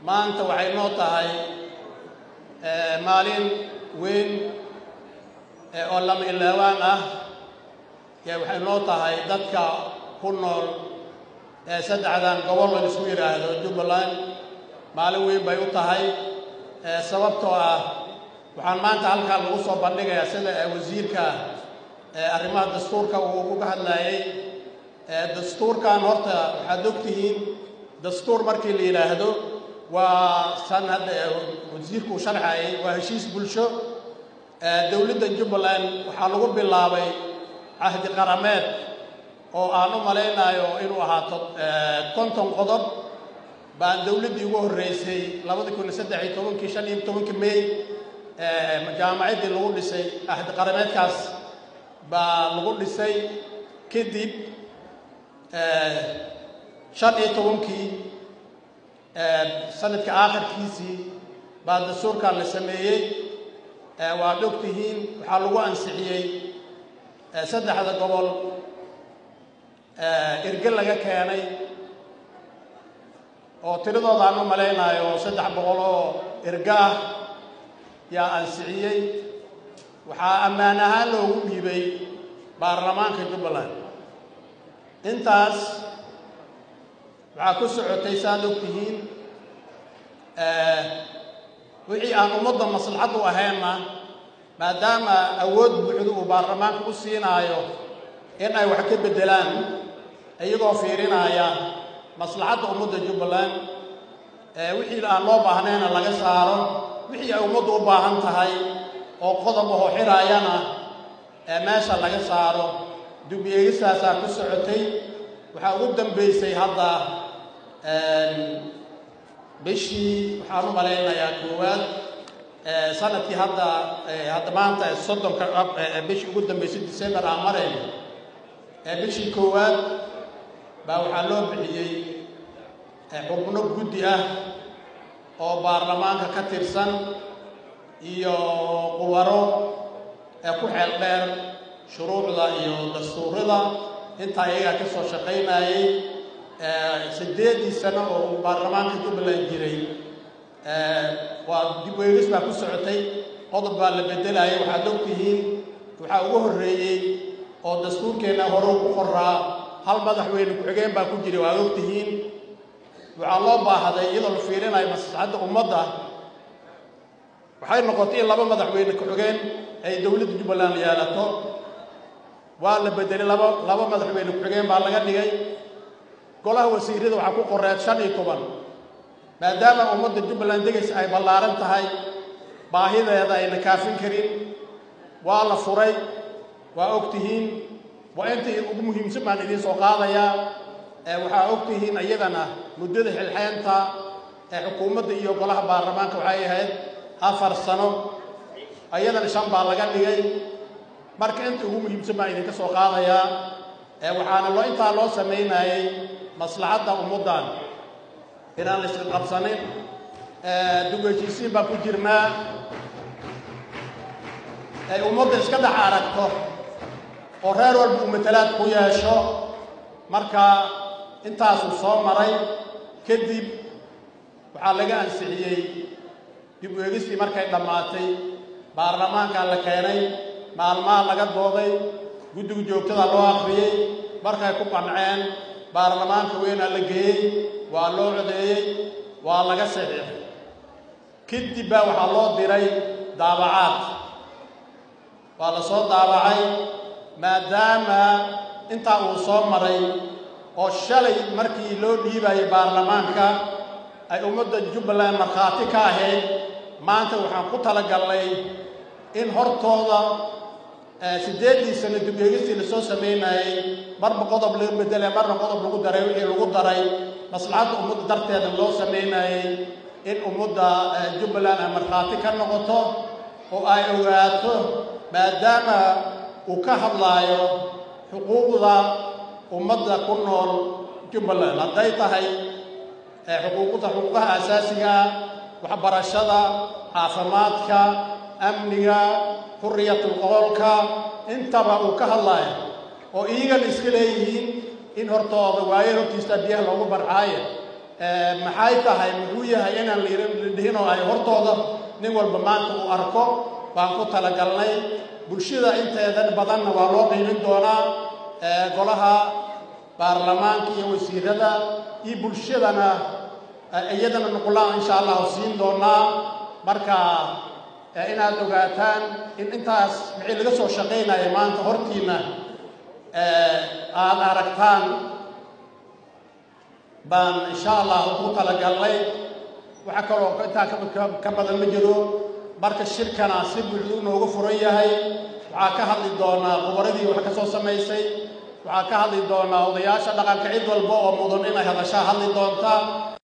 maanta waxay noo tahay maalin weyn oo lama ilaawaan ah waxay noo tahay dadka ku nool saddexdan gobol la isku yiraahdo Jubbaland maalin weyn bay u tahay sababtoo ah waxaan maanta halkaan lagu soo bandhigayaa sida wasiirka arrimaha dastuurka uu uga hadlayay dastuurkan horta waxaad ogtihiin dastuur markii la yiraahdo waa sanad wasiirku sharxay waa heshiis bulsho dawladda Jubbaland waxaa lagu bilaabay ahdi qarameed oo aan u maleynayo inuu ahaato 50 qodob baan dawladii ugu horeysay 2013 May jaamacadii lagu dhisay ahdi qarameedkaas baa lagu dhisay kadib 15 sanadka aakhirkiisii baa dastuurkan la sameeyay waa ogtihiin waxaa lagu ansixiyay saddexda gobol irgal laga keenay oo tiradooda aan u maleynayo 300 oo irga ah yaa ansixiyay waxaa ammaan ahaan loogu dhiibay baarlamaanka Jubbaland intaas waxaa ku socotay saad ogtihiin wixii aan ummadda maslaxad u ahaynna maadaama awood buuxda uu baarlamaanka u siinaayo in ay wax ka bedelaan iyagoo fiirinaya maslaxadda ummadda Jubbaland wixii aan loo baahnayna laga saaro wixii ay ummaddu u baahan tahay oo qodob oo xiraayana meesha laga saaro dubiyeysaasa ku socotay waxaa ugu dambeysay hadda bishii waxaan u maleynayaa koowaad sanadkii hadda maanta 30 bishii ugu dambeysay December aan maray bishii koowaad baa waxaa loo bixiyay xubno guddi ah oo baarlamaanka ka tirsan iyo quwaro ku xeel dheer shuruucda iyo dastuurada inta ayaga ka soo shaqeynayay 8 sano oo baarlamaanka Jubbaland jiray waa dib u eegis baa ku socotay qodob baa la bedelayay waxaad ogtihiin waxaa ugu horeeyay oo dastuurkeena hore ku qoraa hal madaxweyne ku xigeen baa ku jiray waa ogtihiin waxaa loo baahday iyadoo la fiirinayo maslaxadda ummadda waxay noqotay in laba madaxweyne ku xigeen ay dawladda Jubbaland yeelato waa la bedelay laba madaxweyne ku xigeen baa laga dhigay golaha wasiirada waxaa ku qoreed 15 maadaama ummadda Jubbaland degays ay ballaaran tahay baahideeda ayna kaafin karin waa la furay waa ogtihiin waa intii ugu muhiimsan baan idin soo qaadayaa waxaa ogtihiin iyadana muddada xilxeynta xukuumadda iyo golaha baarlamaanka waxay ahayd 4 sano iyadana 5 baa laga dhigay marka intii ugu muhiimsan baan idin ka soo qaadayaa waxaana loo intaa loo sameynayay maslaxadda ummaddan inaan la isla qabsanin dugajisiin baa ku jirnaa ay ummadda iska dhex aragto oo reer walba matalaad ku yeesho marka intaasuu soo maray kadib waxaa laga ansixiyey dib u eegistii markay dhammaatay baarlamaanka la keenay maalmaha laga dooday guddiga joogtada loo akhriyay markay ku qanceen baarlamaanka weyn la geeyay waa loo codeeyay waa laga saxiixay kadib baa waxaa loo diray daabacaad waa la soo daabacay maadaama intaa uu soo maray oo shalay markii loo dhiibayay baarlamaanka ay ummadda Jubbaland markhaati ka ahayd maanta waxaan ku talagalnay in hortooda 8 sano dib u eegis la soo sameeyay marba qodob laga bedelay marna qodob lagu daray wixii lagu daray maslaxadda ummadda darteeda loo sameeyay in ummadda Jubbaland ay markhaati ka noqoto oo ay ogaato maadaama uu ka hadlayo xuquuqda ummadda ku nool Jubbaland hadday tahay xuquuqaha asaasiga waxbarashada caafimaadka amniga xurriyatul qowlka intaba uu ka hadlayo oo iyaga iska leeyihiin in hortooda waayo hortiista biyaha loogu barxaayo maxay tahay muxuu yahay inaan liidhino ay hortooda nin walba maanta uu arko baan ku talagalnay bulshada inteeda badanna waa loo qiimin doonaa golaha baarlamaanka iyo wasiirada iyo bulshadana iyadana nuqulaan insha Allah siin doonaa marka inaad ogaataan in intaas wixii laga soo shaqeynaayo maanta hortiina aad aragtaan baan insha Allah ku talagalnay waxa kaloo inta ka badan ma jiro marka shirkana si buuxda noogu furan yahay waxa ka hadli doona qoboradii waxa ka soo sameysay waxa ka hadli doona odayaasha dhaqanka cid walba oo mudan inay hadashaa hadli doonta